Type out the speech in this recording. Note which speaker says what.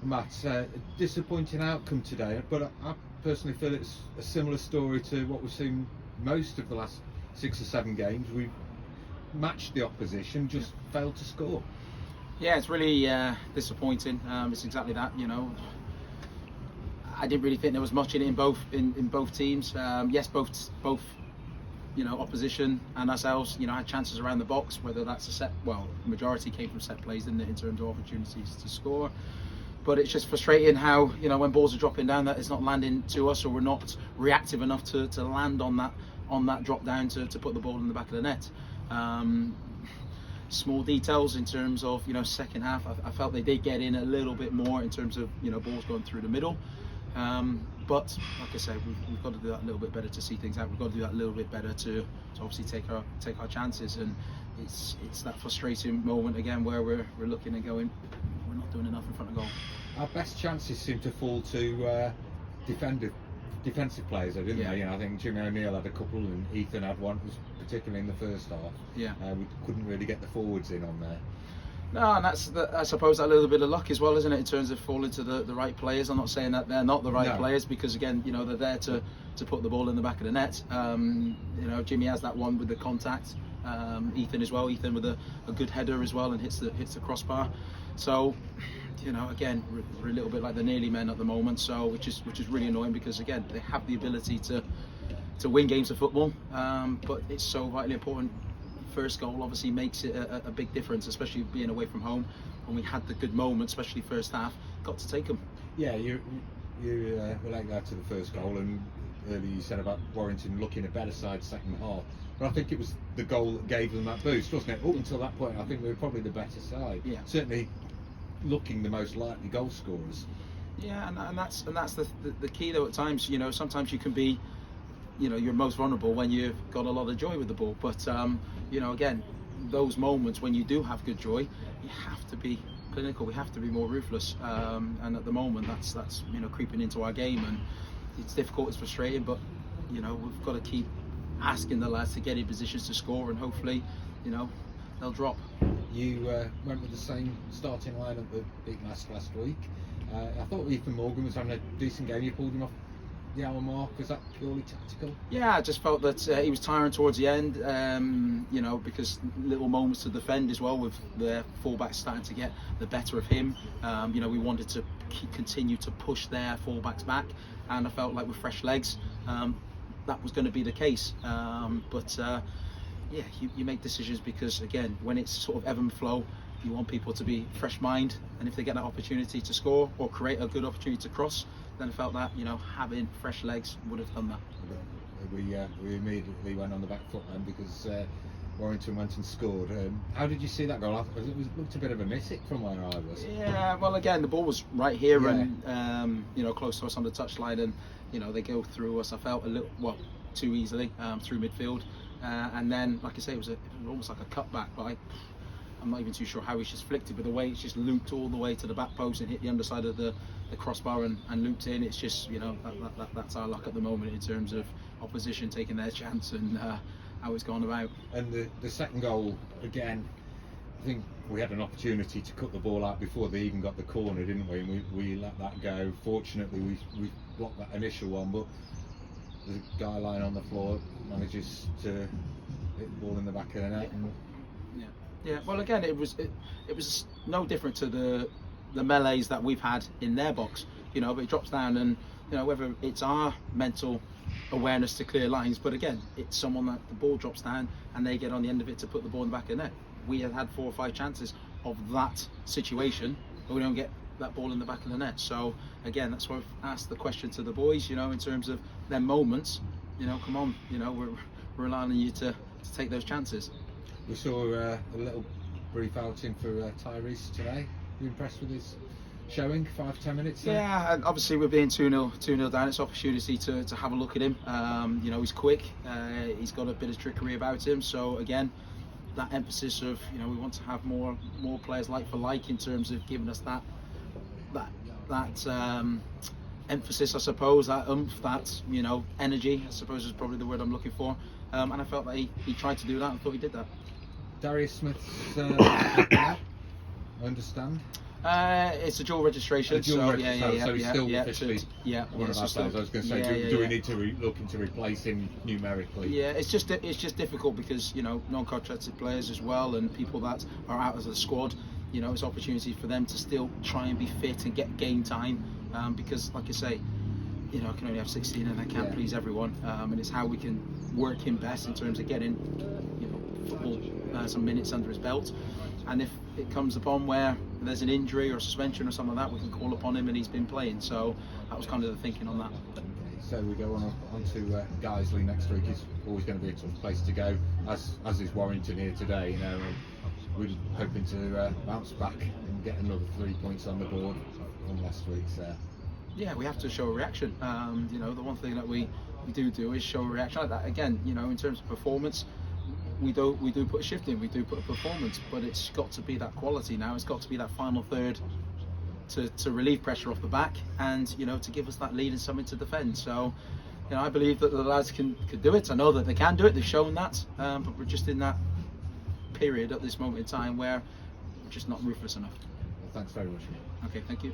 Speaker 1: Matt, disappointing outcome today, but I personally feel it's a similar story to what we've seen most of the last 6 or 7 games. We've matched the opposition, just failed to score.
Speaker 2: Yeah, it's really disappointing. It's exactly that, I didn't really think there was much in it in both teams. Yes, both opposition and ourselves, had chances around the box. Whether that's majority came from set plays, didn't it, in terms of opportunities to score. But it's just frustrating how when balls are dropping down, that it's not landing to us, or we're not reactive enough to land on that drop down to put the ball in the back of the net. Small details in terms of second half. I felt they did get in a little bit more in terms of balls going through the middle. But like I say, we've got to do that a little bit better to see things out. We've got to do that a little bit better to obviously take our chances. And it's that frustrating moment again where we're looking and going, we're not doing enough in front of goal.
Speaker 1: Our best chances seem to fall to defensive players, didn't they? I think Jimmy O'Neill had a couple and Ethan had one, particularly in the first half.
Speaker 2: Yeah.
Speaker 1: We couldn't really get the forwards in on there.
Speaker 2: No, and I suppose a little bit of luck as well, isn't it, in terms of falling to the right players. I'm not saying that they're not the right players, because again, they're there to put the ball in the back of the net. Jimmy has that one with the contact. Ethan as well. Ethan with a good header as well and hits the crossbar. So, again, we're a little bit like the nearly men at the moment. So, which is really annoying, because again, they have the ability to win games of football, but it's so vitally important. First goal obviously makes it a big difference, especially being away from home. When we had the good moments, especially first half, got to take them.
Speaker 1: Yeah, you relate that to the first goal, and earlier you said about Warrington looking a better side second half. But I think it was the goal that gave them that boost, wasn't it? Up until that point, I think we were probably the better side.
Speaker 2: Yeah.
Speaker 1: Certainly looking the most likely goal scorers.
Speaker 2: Yeah, and that's the key though. At times, sometimes you can be, you're most vulnerable when you've got a lot of joy with the ball. But again, those moments when you do have good joy, you have to be clinical. We have to be more ruthless. And at the moment, that's creeping into our game, and it's difficult. It's frustrating, but we've got to keep asking the lads to get in positions to score, and hopefully, they'll drop.
Speaker 1: You went with the same starting line at the big match last week. I thought Ethan Morgan was having a decent game. You pulled him off the hour mark. Was that purely tactical?
Speaker 2: Yeah, I just felt that he was tiring towards the end, because little moments to defend as well, with the fullbacks starting to get the better of him. We wanted to continue to push their fullbacks back, and I felt like with fresh legs, that was going to be the case. You make decisions because, again, when it's sort of ebb and flow, you want people to be fresh mind, and if they get that opportunity to score or create a good opportunity to cross, then I felt that having fresh legs would have done that.
Speaker 1: We immediately went on the back foot then, because Warrington went and scored. How did you see that goal? It looked a bit of a miss from where I was.
Speaker 2: Yeah, well, again, the ball was right here, and close to us on the touchline, and they go through us. I felt a little too easily through midfield, and then, like I say, it was almost like a cutback, but I'm not even too sure how he's just flicked it, but the way it's just looped all the way to the back post and hit the underside of the crossbar and looped in. It's just, that's our luck at the moment in terms of opposition taking their chance and how it's gone about.
Speaker 1: And the second goal, again, I think we had an opportunity to cut the ball out before they even got the corner, didn't we? And we let that go. Fortunately, we blocked that initial one, but the guy lying on the floor manages to hit the ball in the back of the net.
Speaker 2: Yeah. Well, again, it was no different to the melees that we've had in their box, but it drops down, and whether it's our mental awareness to clear lines, but again, it's someone that the ball drops down and they get on the end of it to put the ball in the back of the net. We have had 4 or 5 chances of that situation, but we don't get that ball in the back of the net. So again, that's why I've asked the question to the boys, in terms of their moments, come on, we're relying on you to take those chances.
Speaker 1: We saw a little brief outing for Tyrese today. You impressed with his showing? 5-10 minutes there?
Speaker 2: Yeah, and obviously we're being 2-0 down. It's an opportunity to have a look at him. He's quick. He's got a bit of trickery about him. So again, that emphasis of we want to have more players like for like, in terms of giving us that emphasis, I suppose, that oomph, that energy, I suppose is probably the word I'm looking for. And I felt that he tried to do that. I thought he did that.
Speaker 1: Darius Smith's I understand.
Speaker 2: It's a dual registration.
Speaker 1: A dual
Speaker 2: so
Speaker 1: registration,
Speaker 2: yeah,
Speaker 1: so he's still
Speaker 2: yeah,
Speaker 1: officially one of our players. I was going to say, do we need to looking to replace him numerically?
Speaker 2: Yeah, it's just difficult because, you know, non-contracted players as well, and people that are out of the squad, you know, it's opportunity for them to still try and be fit and get game time, because, like I say, you know, I can only have 16 and I can't please everyone, and it's how we can work him best in terms of getting, you know, football some minutes under his belt. And if it comes upon where there's an injury or a suspension or something like that, we can call upon him, and he's been playing. So that was kind of the thinking on that.
Speaker 1: So we go on to Guisley next week. It's always going to be a tough place to go, as is Warrington here today. You know, we're hoping to bounce back and get another 3 points on the board from last week's.
Speaker 2: Yeah, we have to show a reaction. You know, the one thing that we do is show a reaction like that. Again, you know, in terms of performance, we do put a shift in, we do put a performance, but it's got to be that quality now. It's got to be that final third to relieve pressure off the back, and, you know, to give us that lead and something to defend. So, you know, I believe that the lads can do it. I know that they can do it. They've shown that, but we're just in that period at this moment in time where we're just not ruthless enough.
Speaker 1: Well, thanks very much.
Speaker 2: Okay, thank you.